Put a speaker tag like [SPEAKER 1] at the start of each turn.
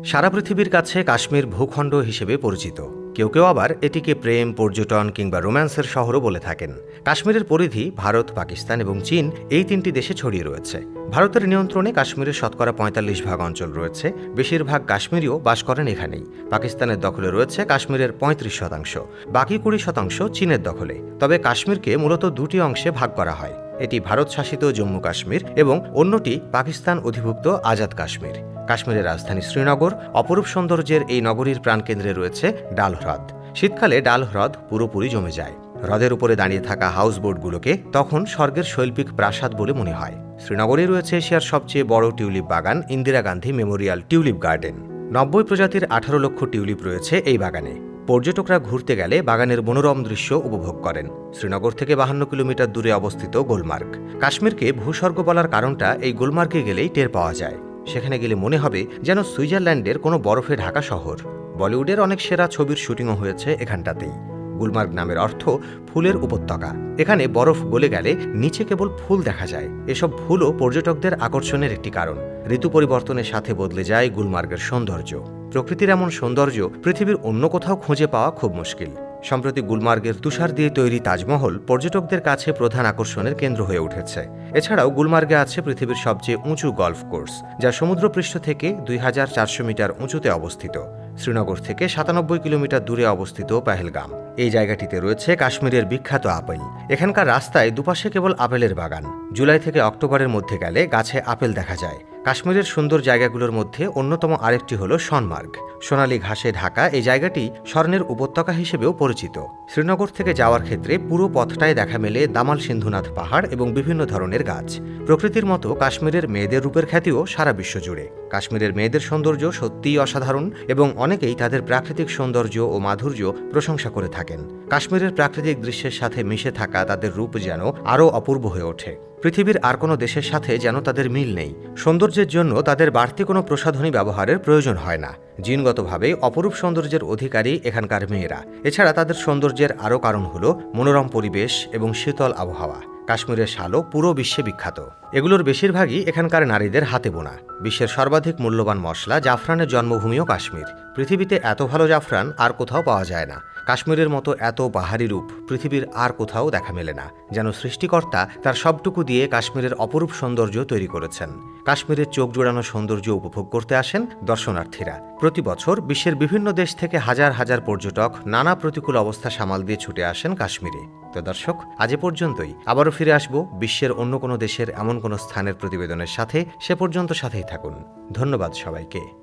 [SPEAKER 1] সারা পৃথিবীর কাছে কাশ্মীর ভূখণ্ড হিসেবে পরিচিত। কেউ কেউ আবার এটিকে প্রেম, পর্যটন কিংবা রোম্যান্সের শহরও বলে থাকেন। কাশ্মীরের পরিধি ভারত, পাকিস্তান এবং চীন এই তিনটি দেশে ছড়িয়ে রয়েছে। ভারতের নিয়ন্ত্রণে কাশ্মীরের শতকরা ৪৫% অঞ্চল রয়েছে। বেশিরভাগ কাশ্মীরিও বাস করেন এখানেই। পাকিস্তানের দখলে রয়েছে কাশ্মীরের ৩৫%, বাকি ২০% চীনের দখলে। তবে কাশ্মীরকে মূলত দুটি অংশে ভাগ করা হয়। এটি ভারত শাসিত জম্মু কাশ্মীর এবং অন্যটি পাকিস্তান অধিভুক্ত আজাদ কাশ্মীর। কাশ্মীরের রাজধানী শ্রীনগর। অপরূপ সৌন্দর্যের এই নগরীর প্রাণকেন্দ্রে রয়েছে ডাল হ্রদ। শীতকালে ডাল হ্রদ পুরোপুরি জমে যায়। হ্রদের উপরে দাঁড়িয়ে থাকা হাউসবোটগুলোকে তখন স্বর্গের শৈল্পিক প্রাসাদ বলে মনে হয়। শ্রীনগরে রয়েছে এশিয়ার সবচেয়ে বড় টিউলিপ বাগান, Indira Gandhi Memorial tulip garden. ৯০ প্রজাতির ১৮ লক্ষ টিউলিপ রয়েছে এই বাগানে। পর্যটকরা ঘুরতে গেলে বাগানের মনোরম দৃশ্য উপভোগ করেন। শ্রীনগর থেকে ৫২ কিলোমিটার দূরে অবস্থিত গুলমার্গ। কাশ্মীরকে ভূস্বর্গ বলার কারণটা এই গুলমার্গে গেলেই টের পাওয়া যায়। সেখানে গেলে মনে হবে যেন সুইজারল্যান্ডের কোনো বরফে ঢাকা শহর। বলিউডের অনেক সেরা ছবির শুটিংও হয়েছে এখানটাতেই। গুলমার্গ নামের অর্থ ফুলের উপত্যকা। এখানে বরফ গলে গেলে নিচে কেবল ফুল দেখা যায়। এসব ফুলও পর্যটকদের আকর্ষণের একটি কারণ। ঋতু পরিবর্তনের সাথে বদলে যায় গুলমার্গের সৌন্দর্য। প্রকৃতির এমন সৌন্দর্য পৃথিবীর অন্য কোথাও খুঁজে পাওয়া খুব মুশকিল। সম্প্রতি গুলমার্গের তুষার দিয়ে তৈরি তাজমহল পর্যটকদের কাছে প্রধান আকর্ষণের কেন্দ্র হয়ে উঠেছে। এছাড়াও গুলমার্গে আছে পৃথিবীর সবচেয়ে উঁচু গলফ কোর্স, যা সমুদ্রপৃষ্ঠ থেকে ২৪০০ মিটার উঁচুতে অবস্থিত। শ্রীনগর থেকে ৯৭ কিলোমিটার দূরে অবস্থিত পেহেলগাম। এই জায়গাটিতে রয়েছে কাশ্মীরের বিখ্যাত আপেল। এখানকার রাস্তায় দুপাশে কেবল আপেলের বাগান। জুলাই থেকে অক্টোবরের মধ্যে গেলে গাছে আপেল দেখা যায়। কাশ্মীরের সুন্দর জায়গাগুলোর মধ্যে অন্যতম আরেকটি হল সোনমার্গ। সোনালী ঘাসে ঢাকা এই জায়গাটি স্বর্ণের উপত্যকা হিসেবেও পরিচিত। শ্রীনগর থেকে যাওয়ার ক্ষেত্রে পুরো পথটায় দেখা মেলে দামাল সিন্ধুনাথ পাহাড় এবং বিভিন্ন ধরনের গাছ। প্রকৃতির মতো কাশ্মীরের মেয়েদের রূপের খ্যাতিও সারা বিশ্ব জুড়ে। কাশ্মীরের মেয়েদের সৌন্দর্য সত্যিই অসাধারণ এবং অনেকেই তাদের প্রাকৃতিক সৌন্দর্য ও মাধুর্য প্রশংসা করে থাকেন। কাশ্মীরের প্রাকৃতিক দৃশ্যের সাথে মিশে থাকা তাদের রূপ যেন আরও অপূর্ব হয়ে ওঠে। পৃথিবীর আর কোনো দেশের সাথে যেন তাদের মিল নেই। সৌন্দর্যের জন্য তাদের বাড়তি কোনো প্রসাধনী ব্যবহারের প্রয়োজন হয় না। জিনগতভাবে অপরূপ সৌন্দর্যের অধিকারী এখানকার মেয়েরা। এছাড়া তাদের সৌন্দর্যের আরও কারণ হল মনোরম পরিবেশ এবং শীতল আবহাওয়া। কাশ্মীরের শালও পুরো বিশ্বে বিখ্যাত। এগুলোর বেশিরভাগই এখানকার নারীদের হাতে বোনা। বিশ্বের সর্বাধিক মূল্যবান মশলা জাফরানের জন্মভূমিও কাশ্মীর। পৃথিবীতে এত ভালো জাফরান আর কোথাও পাওয়া যায় না। কাশ্মীরের মতো এত বাহারি রূপ পৃথিবীর আর কোথাও দেখা মেলে না। যেন সৃষ্টিকর্তা তার সবটুকু দিয়ে কাশ্মীরের অপরূপ সৌন্দর্য তৈরি করেছেন। কাশ্মীরের চোখ জোড়ানো সৌন্দর্য উপভোগ করতে আসেন দর্শনার্থীরা। প্রতি বছর বিশ্বের বিভিন্ন দেশ থেকে হাজার হাজার পর্যটক নানা প্রতিকূল অবস্থা সামাল দিয়ে ছুটে আসেন কাশ্মীরে। তো দর্শক, আজ এ পর্যন্তই। আবারও ফিরে আসব বিশ্বের অন্য কোনো দেশের এমন কোনো স্থানের প্রতিবেদনের সাথে। সে পর্যন্ত সাথেই থাকুন। ধন্যবাদ সবাইকে।